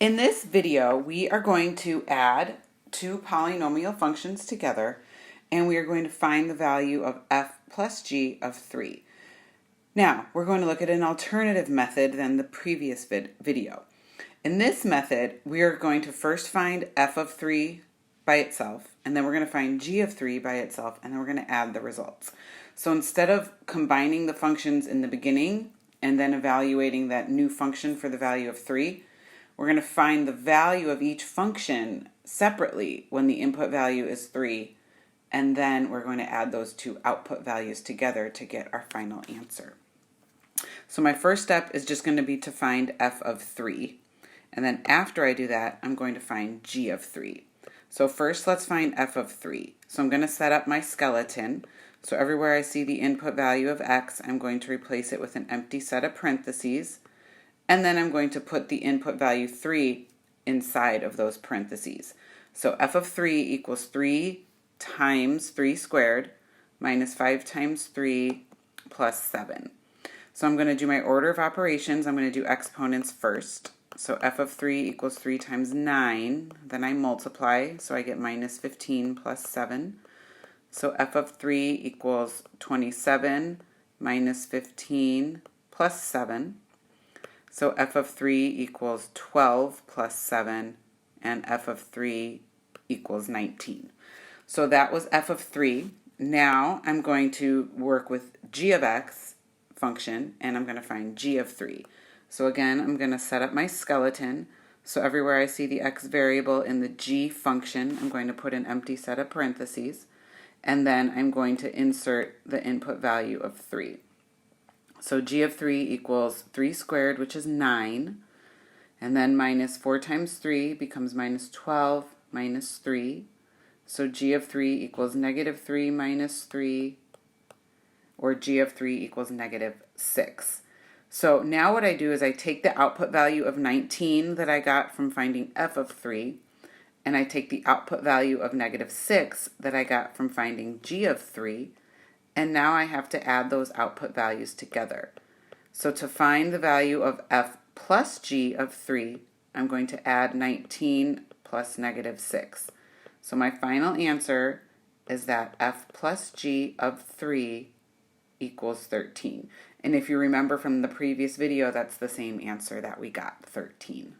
In this video, we are going to add two polynomial functions together, and we are going to find the value of f plus g of 3. Now, we're going to look at an alternative method than the previous video. In this method, we are going to first find f of 3 by itself, and then we're going to find g of 3 by itself, and then we're going to add the results. So instead of combining the functions in the beginning and then evaluating that new function for the value of 3, we're going to find the value of each function separately when the input value is 3, and then we're going to add those two output values together to get our final answer. So my first step is just going to be to find f of 3, and then after I do that, I'm going to find g of 3. So first let's find f of 3. So I'm going to set up my skeleton. So everywhere I see the input value of x, I'm going to replace it with an empty set of parentheses. And then I'm going to put the input value 3 inside of those parentheses. So f of 3 equals 3 times 3 squared minus 5 times 3 plus 7. So I'm going to do my order of operations. I'm going to do exponents first. So f of 3 equals 3 times 9. Then I multiply, so I get minus 15 plus 7. So f of 3 equals 27 minus 15 plus 7. So f of 3 equals 12 plus 7, and f of 3 equals 19. So that was f of 3. Now I'm going to work with g of x function, and I'm going to find g of 3. So again, I'm going to set up my skeleton. So everywhere I see the x variable in the g function, I'm going to put an empty set of parentheses, and then I'm going to insert the input value of 3. So g of 3 equals 3 squared, which is 9, and then minus 4 times 3 becomes minus 12 minus 3. So g of 3 equals negative 3 minus 3, or g of 3 equals negative 6. So now what I do is I take the output value of 19 that I got from finding f of 3, and I take the output value of negative 6 that I got from finding g of 3, and now I have to add those output values together. So to find the value of f plus g of 3, I'm going to add 19 plus negative 6. So my final answer is that f plus g of 3 equals 13. And if you remember from the previous video, that's the same answer that we got, 13.